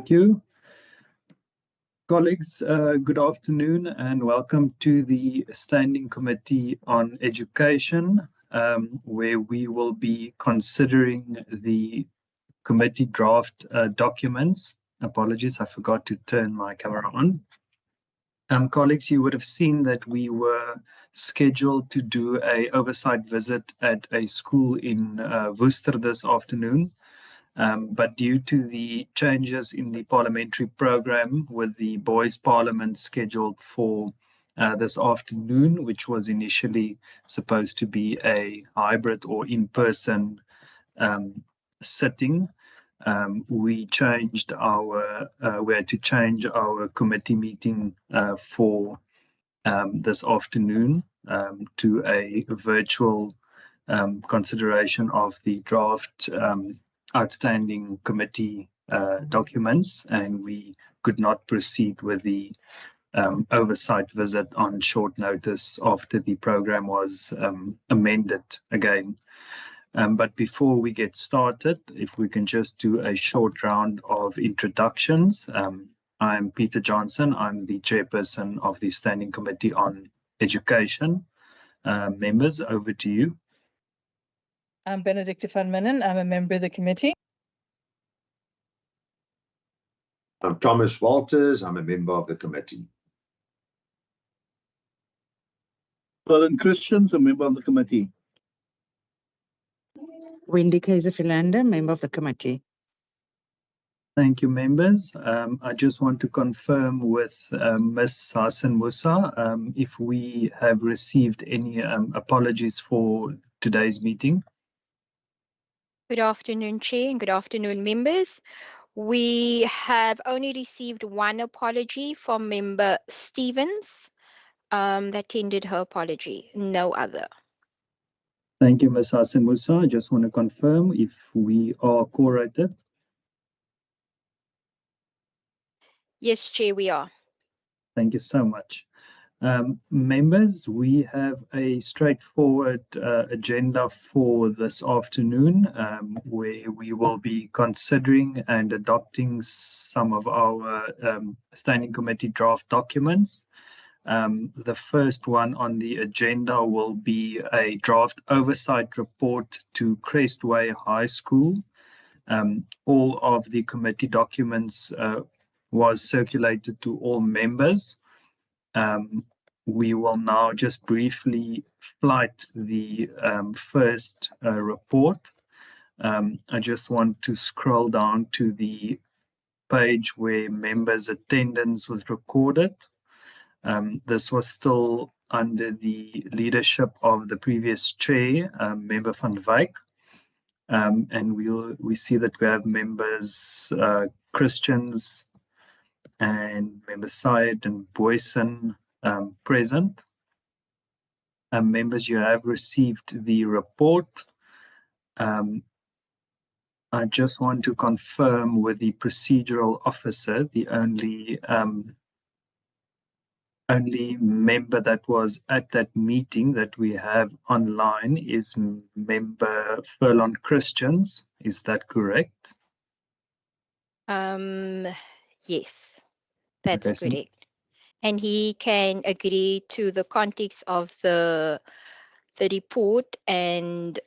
Thank you. Colleagues, good afternoon and welcome to the Standing Committee on Education, where we will be considering the committee draft documents. Apologies, I forgot to turn my camera on. Colleagues, you would have seen that we were scheduled to do an oversight visit at a school in Worcester this afternoon. But due to the changes in the parliamentary program with the Boys Parliament scheduled for this afternoon, which was initially supposed to be a hybrid or in-person sitting, we had to change our committee meeting for this afternoon to a virtual consideration of the draft outstanding committee documents, and we could not proceed with the oversight visit on short notice after the program was amended again. But before we get started, if we can just do a short round of introductions. I'm Peter Johnson. I'm the chairperson of the Standing Committee on Education. Members, over to you. I'm Benedicta van Minnen. I'm a member of the committee. I'm Thomas Walters. I'm a member of the committee. Colin Christians, a member of the committee. Wendy Kaiser-Philander, member of the committee. Thank you, members. I just want to confirm with Ms. Hassan Musa if we have received any apologies for today's meeting. Good afternoon, Chair, and good afternoon, members. We have only received one apology from Member Stevens that tendered her apology, no other. Thank you, Ms. Hassan Musa. I just want to confirm if we are quorated. Yes, Chair, we are. Thank you so much. Members, we have a straightforward agenda for this afternoon, where we will be considering and adopting some of our Standing Committee draft documents. The first one on the agenda will be a draft oversight report to Crestway High School. All of the committee documents was circulated to all members. We will now just briefly flight the first report. I just want to scroll down to the page where members' attendance was recorded. This was still under the leadership of the previous chair, Member van Wyk. And we see that we have members Christians and Member Syed and Boyson present. Members, you have received the report. I just want to confirm with the procedural officer, the only member that was at that meeting that we have online is Member Furlong Christians. Is that correct? Yes, that's Okay, correct. And he can agree to the context of the report, and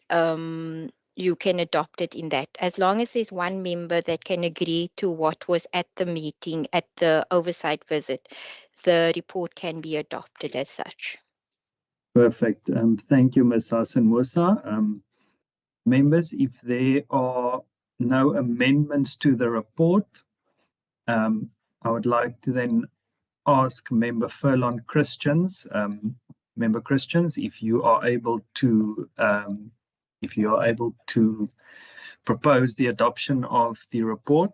you can adopt it in that. As long as there's one member that can agree to what was at the meeting, at the oversight visit, the report can be adopted as such. Perfect. Thank you, Ms. Hassan Musa. Members, if there are no amendments to the report, I would like to then ask Member Furlong Christians, Member Christians, if you are able to propose the adoption of the report.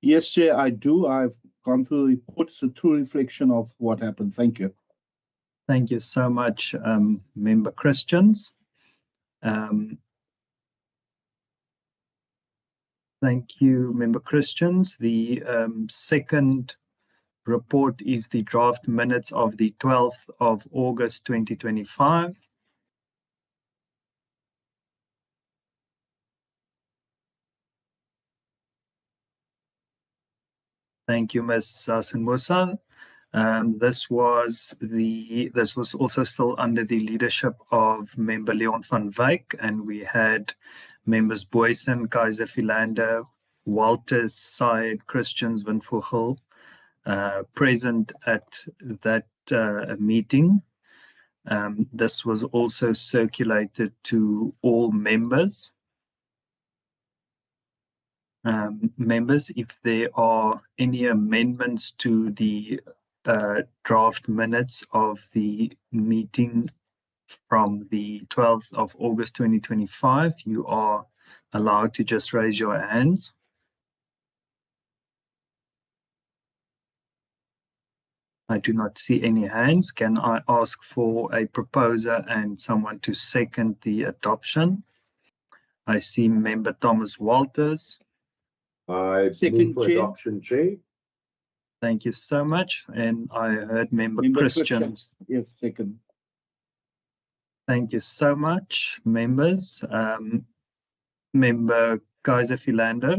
Yes, Chair, I do. I've gone through the report. It's a true reflection of what happened. Thank you. Thank you so much, Member Christians. Thank you, Member Christians. The second report is the draft minutes of the 12th of August 2025. Thank you, Ms. Sasenmusa. This was also still under the leadership of Member Leon van Wyk, and we had members Boysen, Kaiser Philander, Walters, Syed, Christians, Windvogel present at that meeting. This was also circulated to all members. Members, if there are any amendments to the draft minutes of the meeting from the 12th of August 2025, you are allowed to just raise your hands. I do not see any hands. Can I ask for a proposer and someone to second the adoption? I see Member Thomas Walters. I Second, move for Chair. adoption, Chair. Thank you so much. And I heard Member Member Christians. Yes, second. Thank you so much, members. Member Kaiser Philander.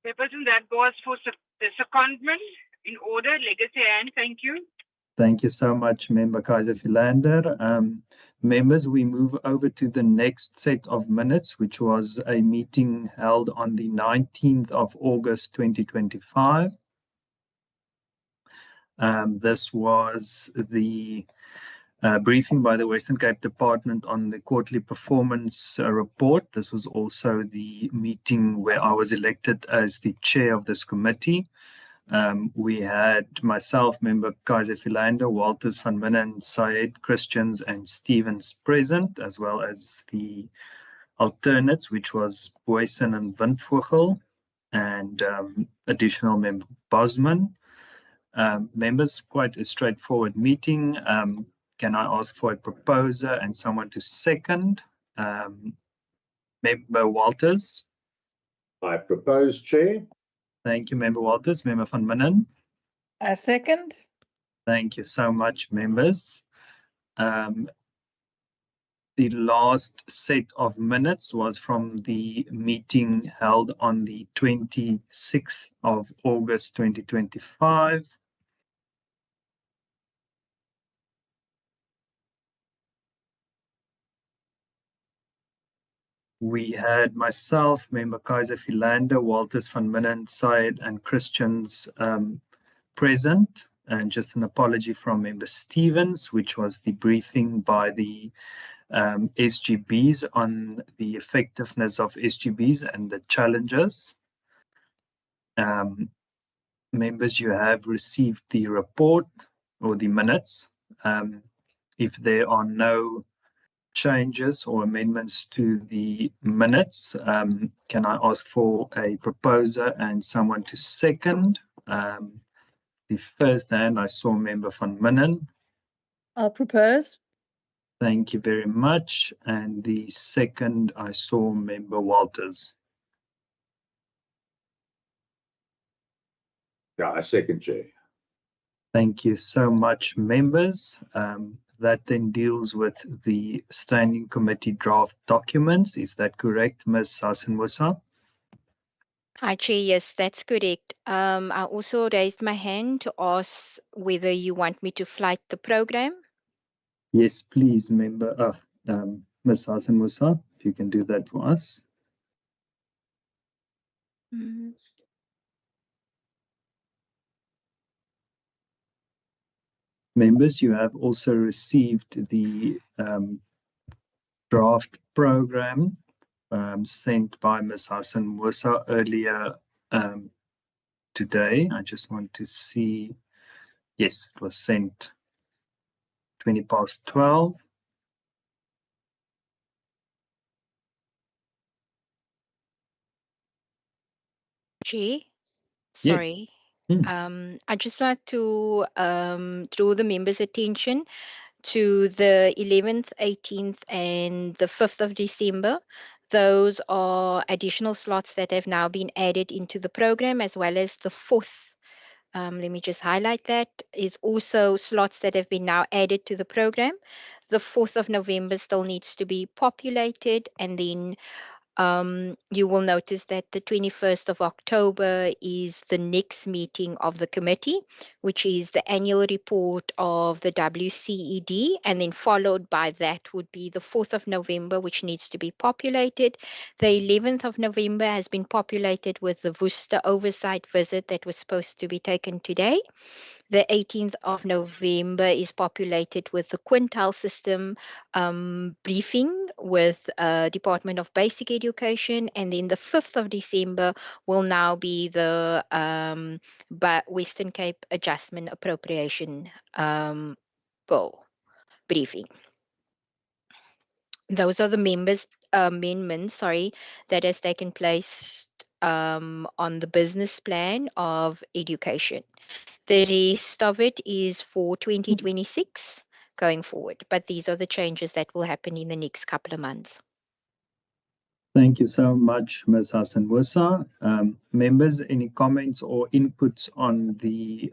Chairperson, that was for the secondment in order, legacy and thank you. Thank you so much, Member Kaiser Philander. Members, we move over to the next set of minutes, which was a meeting held on the 19th of August 2025. This was the briefing by the Western Cape Department on the quarterly performance report. This was also the meeting where I was elected as the chair of this committee. We had myself, Member Kaiser Philander, Walters, Van Minnen, Syed, Christians, and Stevens present, as well as the alternates, which was Boysen and Windvogel, and additional Member Bosman. Members, quite a straightforward meeting. Can I ask for a proposer and someone to second? Member Walters. I propose, Chair. Thank you, Member Walters. Member Van Minnen. I second. Thank you so much, members. The last set of minutes was from the meeting held on the 26th of August 2025. We had myself, Member Kaiser Philander, Walters, Van Minnen, Syed, and Christians present. And just an apology from Member Stevens, which was the briefing by the SGBs on the effectiveness of SGBs and the challenges. Members, you have received the report or the minutes. If there are no changes or amendments to the minutes, can I ask for a proposer and someone to second? The first hand I saw Member Van Minnen. I'll propose. Thank you very much. And the second I saw Member Walters. Yeah, I second, Chair. Thank you so much, members. That then deals with the Standing Committee draft documents. Is that correct, Ms. Sasenmusa? Hi, Chair. Yes, that's correct. I also raised my hand to ask whether you want me to flight the program. Yes, please, Member Ms. Sasenmusa, if you can do that for us. Mm. Members, you have also received the draft program sent by Ms. Sasenmusa earlier today. I just want to see. Yes, it was sent 12:20. Chair, Yes. sorry. Hmm. I just want to draw the members' attention to the 11th, 18th, and the 5th of December. Those are additional slots that have now been added into the program, as well as the 4th. Let me just highlight that, is also slots that have been now added to the program. The 4th of November still needs to be populated, and then You will notice that the 21st of October is the next meeting of the committee, which is the annual report of the WCED, and then followed by that would be the 4th of November, which needs to be populated. The 11th of November has been populated with the Worcester oversight visit that was supposed to be taken today. The 18th of November is populated with the quintile system briefing with Department of Basic Education, and then the 5th of December will now be the Western Cape Adjustment Appropriation Bill briefing. Those are the amendments, that has taken place on the business plan of education. The rest of it is for 2026 going forward, but these are the changes that will happen in the next couple of months. Thank you so much, Ms. Hassan-Musa. Members, any comments or inputs on the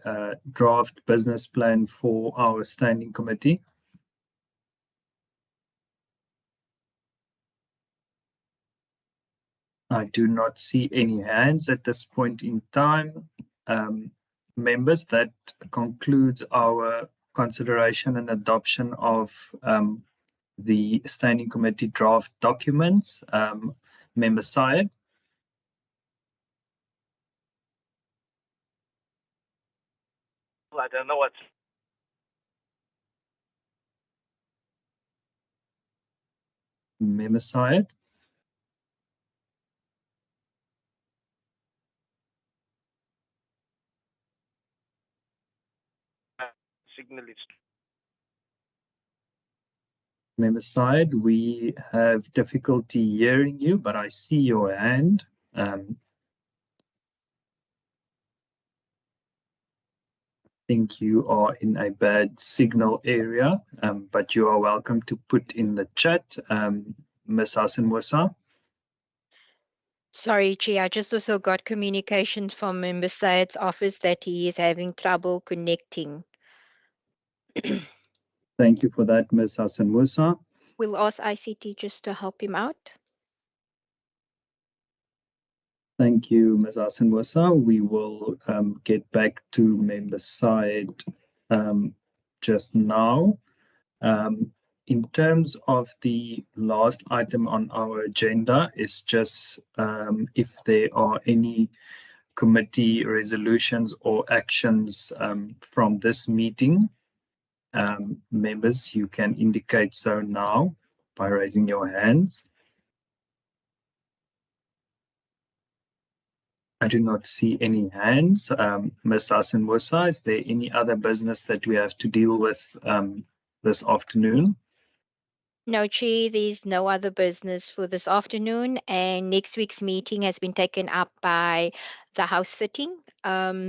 draft business plan for our standing committee? I do not see any hands at this point in time. Members, that concludes our consideration and adoption of the standing committee draft documents. Member Syed. I don't know what's Member Syed. signal is. Member Syed, we have difficulty hearing you, but I see your hand. I think you are in a bad signal area, but you are welcome to put in the chat. Ms. Hassan-Musa. Sorry, Chair, I just also got communication from Member Syed's office that he is having trouble connecting. Thank you for that, Ms. Hassan-Musa. We'll ask ICT just to help him out. Thank you, Ms. Hassan-Musa. We will get back to Member Syed just now. In terms of the last item on our agenda, is just if there are any committee resolutions or actions from this meeting. Members, you can indicate so now by raising your hands. I do not see any hands. Ms. Hassan-Musa, is there any other business that we have to deal with this afternoon? No, Chair, there's no other business for this afternoon, and next week's meeting has been taken up by the House sitting.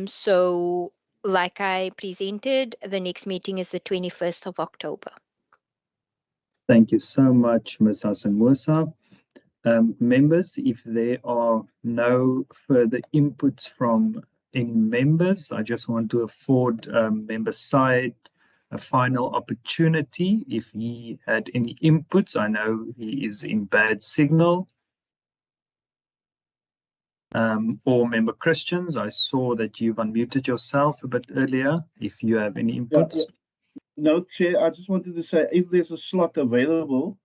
So like I presented, the next meeting is the 21st of October. Thank you so much, Ms. Hassan-Musa. Members, if there are no further inputs from any members, I just want to afford Member Syed a final opportunity if he had any inputs. I know he is in bad signal. Or Member Christians, I saw that you've unmuted yourself a bit earlier. If you have any inputs. No, Chair, I just wanted to say if there's a slot available,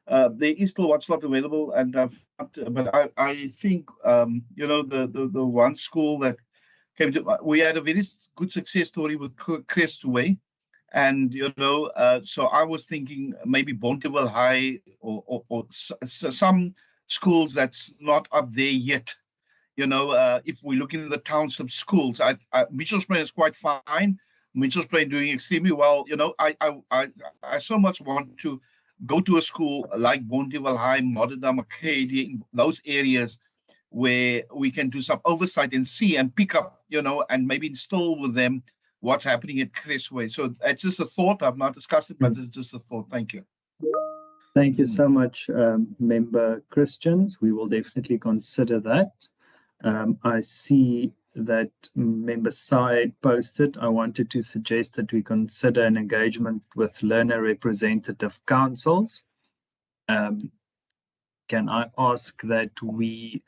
there is still one slot available, and but I think the one school that came to, we had a very good success story with Crestway, and so I was thinking maybe Bontewell High or some schools that's not up there yet. If we look in the township schools, Mitchellspruit is quite fine. Mitchellspruit doing extremely well. I so much want to go to a school like Bontewell High, Modena, Arcadia, in those areas where we can do some oversight and see and pick up, and maybe install with them what's happening at Crestway. So it's just a thought. I've not discussed it, but it's just a thought. Thank you. Thank you so much, Member Christians. We will definitely consider that. I see that Member Syed posted. I wanted to suggest that we consider an engagement with learner representative councils. can I ask that we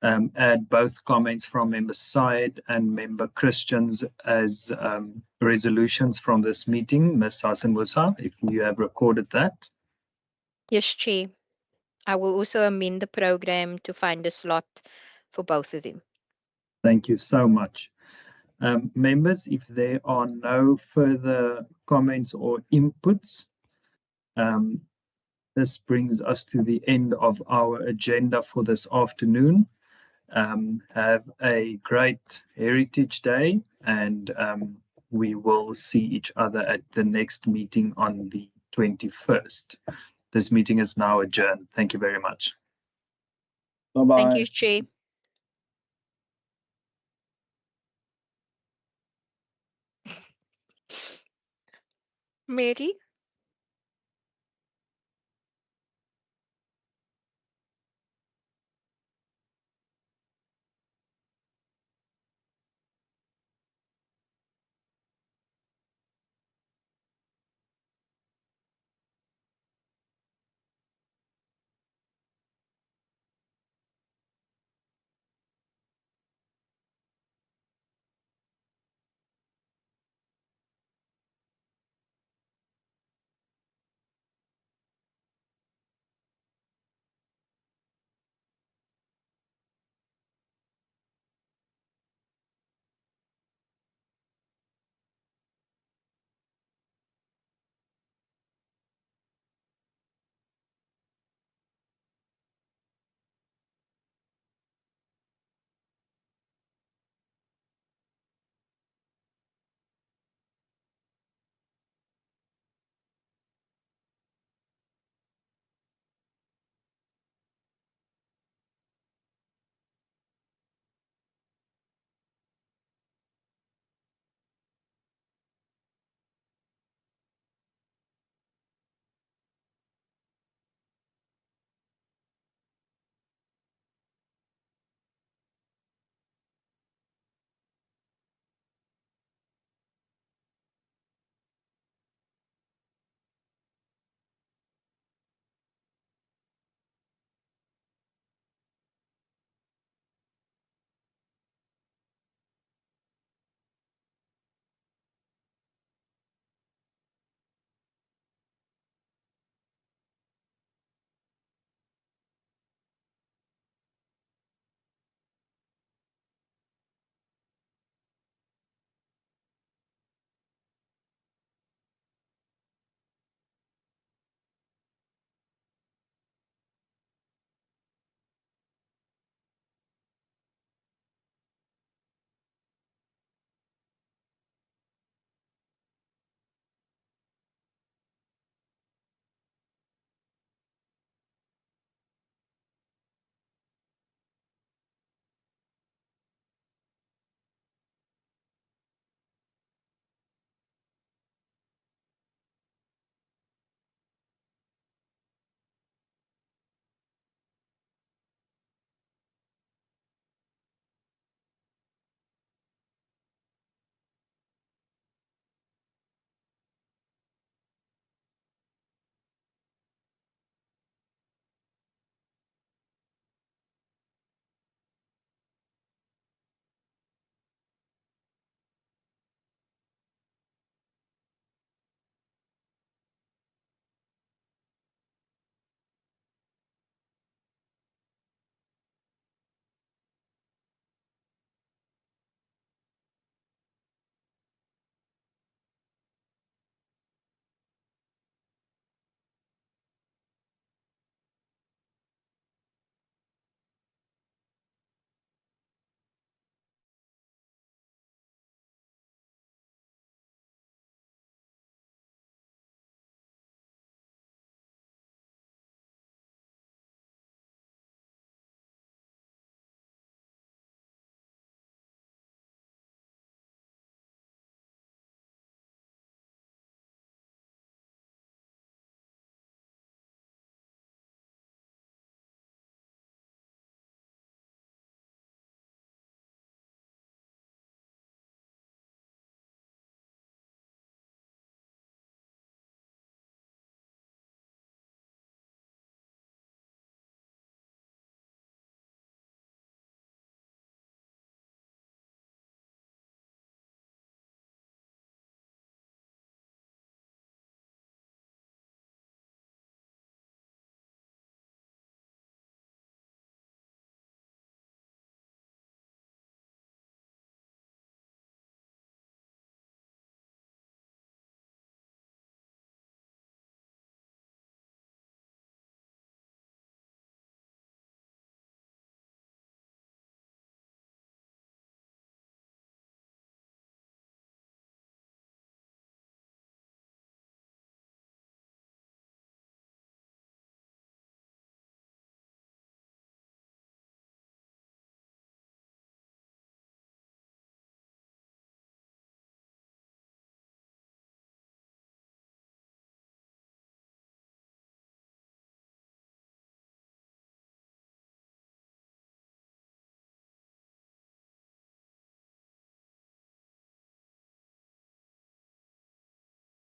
add both comments from Member Syed and Member Christians as resolutions from this meeting? Ms. Hassan-Musa, if you have recorded that. Yes, Chair. I will also amend the program to find a slot for both of them. Thank you so much. Members, if there are no further comments or inputs, this brings us to the end of our agenda for this afternoon. Have a great Heritage Day, and we will see each other at the next meeting on the 21st. This meeting is now adjourned. Thank you very much. Bye-bye. Thank you, Chair. Mary?